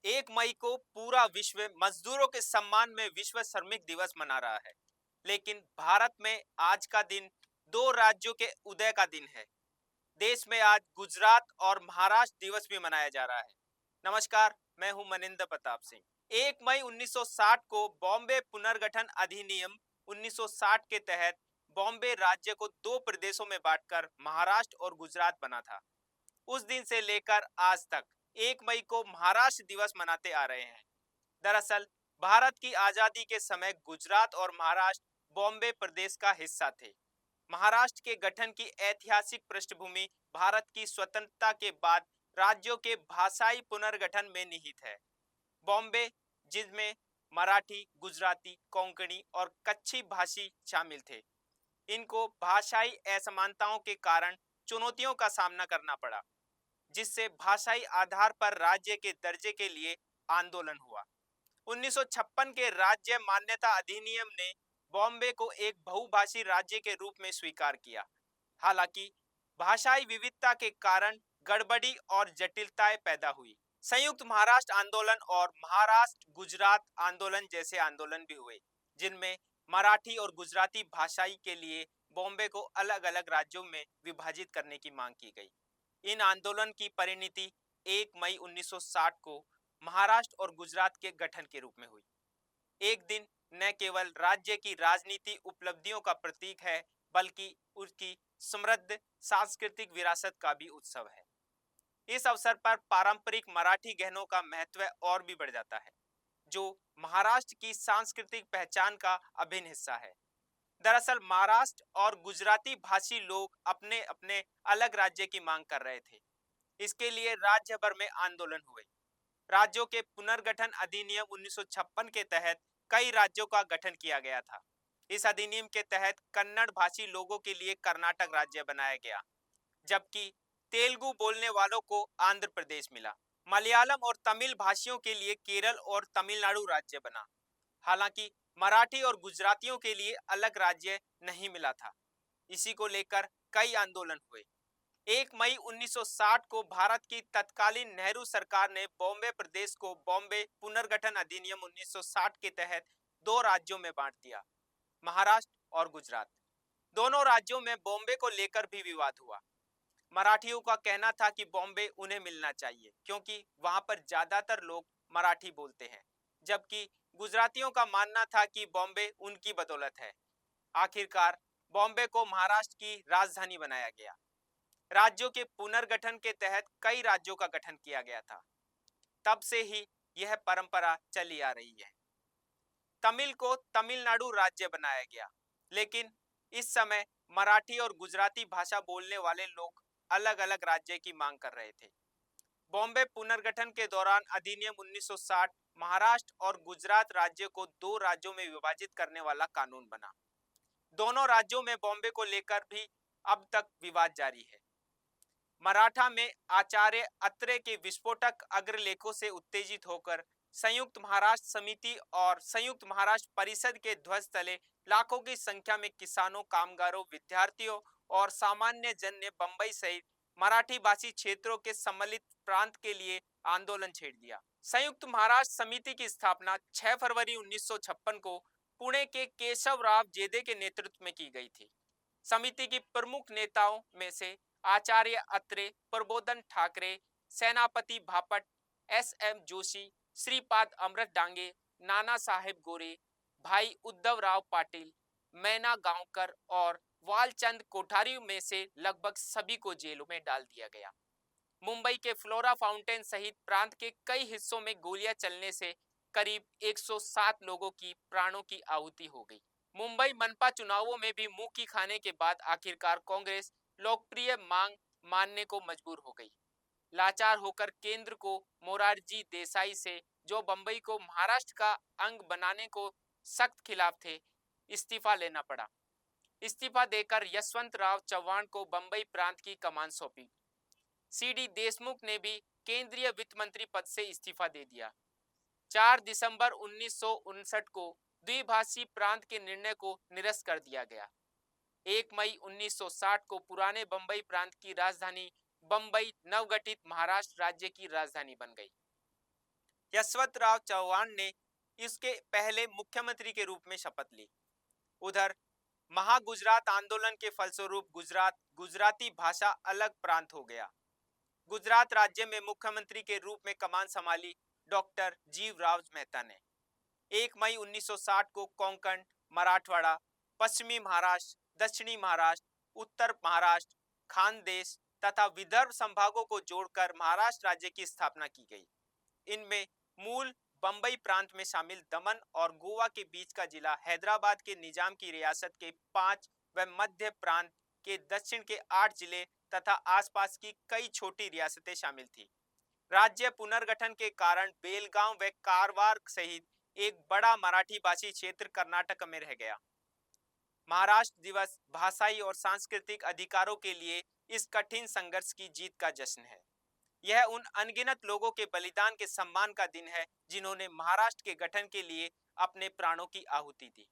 1 मई को पूरा विश्व मजदूरों के सम्मान में विश्व श्रमिक दिवस मना रहा है। लेकिन भारत में आज का दिन दो राज्यों के उदय का दिन है। देश में आज गुजरात और महाराष्ट्र दिवस भी मनाया जा रहा है। नमस्कार, मैं हूं मनिंदर प्रताप सिंह। 1 मई 1960 को बॉम्बे पुनर्गठन अधिनियम 1960 के तहत बॉम्बे राज्य को दो प्रदेशों में बांटकर महाराष्ट्र और गुजरात बना था। उस दिन से लेकर आज तक 1 मई को महाराष्ट्र दिवस मनाते आ रहे हैं। दरअसल भारत की आजादी के समय गुजरात और महाराष्ट्र बॉम्बे प्रदेश का हिस्सा थे। महाराष्ट्र के गठन की ऐतिहासिक पृष्ठभूमि भारत की स्वतंत्रता के बाद राज्यों के भाषाई पुनर्गठन में निहित है। बॉम्बे, जिसमें मराठी, गुजराती, कोंकणी और कच्छी भाषी शामिल थे, इनको भाषाई असमानताओं के कारण चुनौतियों का सामना करना पड़ा, जिससे भाषाई आधार पर राज्य के दर्जे के लिए आंदोलन हुआ। 1956 के राज्य मान्यता अधिनियम ने बॉम्बे को एक बहुभाषी राज्य के रूप में स्वीकार किया। हालांकि भाषाई विविधता के कारण गड़बड़ी और जटिलताएं पैदा हुई। संयुक्त महाराष्ट्र आंदोलन और महाराष्ट्र गुजरात आंदोलन जैसे आंदोलन भी हुए, जिनमें मराठी और गुजराती भाषाई के लिए बॉम्बे को अलग अलग राज्यों में विभाजित करने की मांग की गई। इन आंदोलन की परिणति 1 मई 1960 को महाराष्ट्र और गुजरात के गठन के रूप में हुई। एक दिन न केवल राज्य की राजनीति उपलब्धियों का प्रतीक है, बल्कि उसकी समृद्ध सांस्कृतिक विरासत का भी उत्सव है। इस अवसर पर पारंपरिक मराठी गहनों का महत्व और भी बढ़ जाता है, जो महाराष्ट्र की सांस्कृतिक पहचान का अभिन्न हिस्सा है। दरअसल महाराष्ट्र और गुजराती भाषी लोग अपने अपने अलग राज्य की मांग कर रहे थे। इसके लिए राज्य भर में आंदोलन हुए। राज्यों के पुनर्गठन अधिनियम 1956 के तहत कई राज्यों का गठन किया गया था। इस अधिनियम के तहत कन्नड़ भाषी लोगों के लिए कर्नाटक राज्य बनाया गया, जबकि तेलुगु बोलने वालों को आंध्र प्रदेश मिला। मलयालम और तमिल भाषियों के लिए केरल और तमिलनाडु राज्य बना। हालांकि मराठी और गुजरातियों के लिए अलग राज्य नहीं मिला था। इसी को लेकर कई आंदोलन हुए। 1 मई 1960 को भारत की तत्कालीन नेहरू सरकार ने बॉम्बे प्रदेश को बॉम्बे पुनर्गठन अधिनियम 1960 के तहत दो राज्यों में बांट दिया, महाराष्ट्र और गुजरात। दोनों राज्यों में बॉम्बे को लेकर भी विवाद हुआ। मराठियों का कहना था कि बॉम्बे उन्हें मिलना चाहिए, क्योंकि वहां पर ज्यादातर लोग मराठी बोलते हैं, जबकि गुजरातियों का मानना था कि बॉम्बे उनकी बदौलत है। आखिरकार बॉम्बे को महाराष्ट्र की राजधानी बनाया गया। राज्यों के पुनर्गठन के तहत कई राज्यों का गठन किया गया था। तब से ही यह परंपरा चली आ रही है। तमिल को तमिलनाडु राज्य बनाया गया, लेकिन इस समय मराठी और गुजराती भाषा बोलने वाले लोग अलग अलग राज्य की मांग कर रहे थे। बॉम्बे पुनर्गठन के दौरान अधिनियम 1960 महाराष्ट्र और गुजरात राज्य को दो राज्यों में विभाजित करने वाला कानून बना। दोनों राज्यों में बॉम्बे को लेकर भी अब तक विवाद जारी है। मराठा में आचार्य अत्रे के विस्फोटक अग्रलेखों से उत्तेजित होकर संयुक्त महाराष्ट्र समिति और संयुक्त महाराष्ट्र परिषद के ध्वज तले लाखों की संख्या में किसानों, कामगारों, विद्यार्थियों और सामान्य जन ने बंबई सहित मराठी भाषी क्षेत्रों के सम्मिलित प्रांत के लिए आंदोलन छेड़ दिया। संयुक्त महाराष्ट्र समिति की स्थापना 6 फरवरी 1956 को पुणे के केशव राव जेदे के नेतृत्व में की गई थी। समिति की प्रमुख नेताओं में से आचार्य अत्रे, प्रबोधन ठाकरे, सेनापति भापट, एस.एम. जोशी, श्रीपाद अमृत डांगे, नाना साहेब गोरे, भाई उद्धव राव पाटिल, मैना गांवकर और वालचंद कोठारी में से लगभग सभी को जेलों में डाल दिया गया। मुंबई के फ्लोरा फाउंटेन सहित प्रांत के कई हिस्सों में गोलियां चलने से करीब 107 लोगों की प्राणों की आहुति हो गई। मुंबई मनपा चुनावों में भी मुंह की खाने के बाद आखिरकार कांग्रेस लोकप्रिय मांग मानने को मजबूर हो गई। लाचार होकर केंद्र को मोरारजी देसाई से, जो बंबई को महाराष्ट्र का अंग बनाने को सख्त खिलाफ थे, इस्तीफा लेना पड़ा। इस्तीफा देकर यशवंत राव चौहान को बंबई प्रांत की कमान सौंपी। सी.डी. देशमुख ने भी केंद्रीय वित्त मंत्री पद से इस्तीफा दे दिया। 4 दिसंबर 1959 को द्विभाषी प्रांत के निर्णय को निरस्त कर दिया गया। 1 मई 1960 को पुराने बंबई प्रांत की राजधानी बंबई नवगठित महाराष्ट्र राज्य की राजधानी बन गई। यशवंतराव चौहान ने इसके पहले मुख्यमंत्री के रूप में शपथ ली। उधर महागुजरात आंदोलन के फलस्वरूप गुजराती भाषा अलग प्रांत हो गया। गुजरात राज्य में मुख्यमंत्री के रूप में कमान संभाली डॉक्टर जीवराव मेहता ने। 1 मई 1960 को कोंकण, मराठवाड़ा, पश्चिमी महाराष्ट्र, दक्षिणी महाराष्ट्र, उत्तर महाराष्ट्र, खानदेश तथा विदर्भ संभागों को जोड़कर महाराष्ट्र राज्य की स्थापना की गई। इनमें मूल बंबई प्रांत में शामिल दमन और गोवा के बीच का जिला हैदराबाद के निजाम की रियासत के 5 व मध्य प्रांत के दक्षिण के 8 जिले तथा आसपास की कई छोटी रियासतें शामिल थी। राज्य पुनर्गठन के कारण बेलगांव व कारवार सहित एक बड़ा मराठी भाषी क्षेत्र कर्नाटक में रह गया। महाराष्ट्र दिवस भाषाई और सांस्कृतिक अधिकारों के लिए इस कठिन संघर्ष की जीत का जश्न है। यह उन अनगिनत लोगों के बलिदान के सम्मान का दिन है जिन्होंने महाराष्ट्र के गठन के लिए अपने प्राणों की आहुति दी।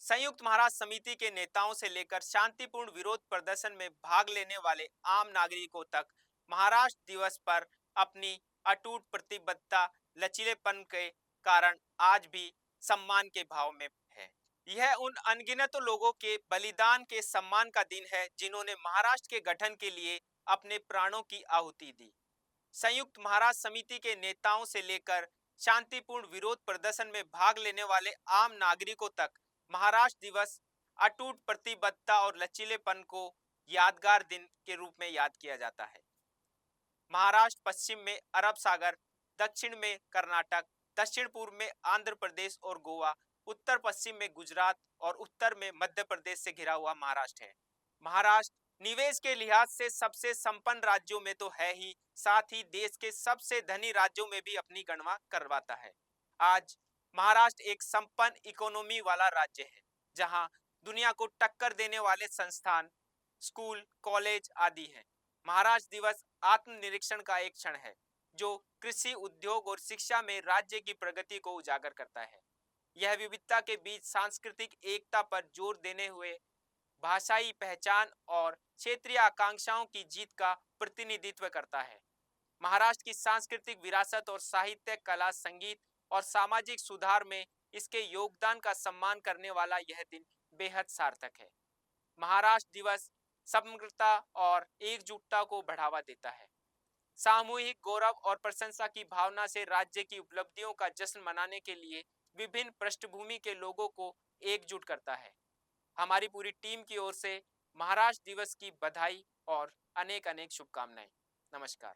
संयुक्त महाराष्ट्र समिति के नेताओं से लेकर शांतिपूर्ण विरोध प्रदर्शन में भाग लेने वाले आम नागरिकों तक महाराष्ट्र दिवस पर अपनी अटूट प्रतिबद्धता लचीलेपन के कारण आज भी सम्मान के भाव में है। यह उन अनगिनत लोगों के बलिदान के सम्मान का दिन है जिन्होंने महाराष्ट्र के गठन के लिए अपने प्राणों की आहुति दी। संयुक्त महाराष्ट्र समिति के नेताओं से लेकर शांतिपूर्ण विरोध प्रदर्शन में भाग लेने वाले आम नागरिकों तक महाराष्ट्र दिवस अटूट प्रतिबद्धता और लचीलेपन को यादगार दिन के रूप में याद किया जाता है। महाराष्ट्र पश्चिम में अरब सागर, दक्षिण में कर्नाटक, दक्षिण पूर्व में आंध्र प्रदेश और गोवा, उत्तर पश्चिम में गुजरात और उत्तर में मध्य प्रदेश से घिरा हुआ महाराष्ट्र है। महाराष्ट्र निवेश के लिहाज से सबसे संपन्न राज्यों में तो है ही, साथ ही देश के सबसे धनी राज्यों में भी अपनी गणना करवाता है। आज महाराष्ट्र एक संपन्न इकोनॉमी वाला राज्य है जहां दुनिया को टक्कर देने वाले संस्थान, स्कूल, कॉलेज आदि हैं। महाराष्ट्र दिवस आत्मनिरीक्षण का एक क्षण है जो कृषि, उद्योग और शिक्षा में राज्य की प्रगति को उजागर करता है। यह विविधता के बीच सांस्कृतिक एकता पर जोर देने हुए भाषाई पहचान और क्षेत्रीय आकांक्षाओं की जीत का प्रतिनिधित्व करता है। महाराष्ट्र की सांस्कृतिक विरासत और साहित्य, कला, संगीत और सामाजिक सुधार में इसके योगदान का सम्मान करने वाला यह दिन बेहद सार्थक है। महाराष्ट्र दिवस समग्रता और एकजुटता को बढ़ावा देता है। सामूहिक गौरव और प्रशंसा की भावना से राज्य की उपलब्धियों का जश्न मनाने के लिए विभिन्न पृष्ठभूमि के लोगों को एकजुट करता है। हमारी पूरी टीम की ओर से महाराष्ट्र दिवस की बधाई और अनेक अनेक शुभकामनाएं। नमस्कार।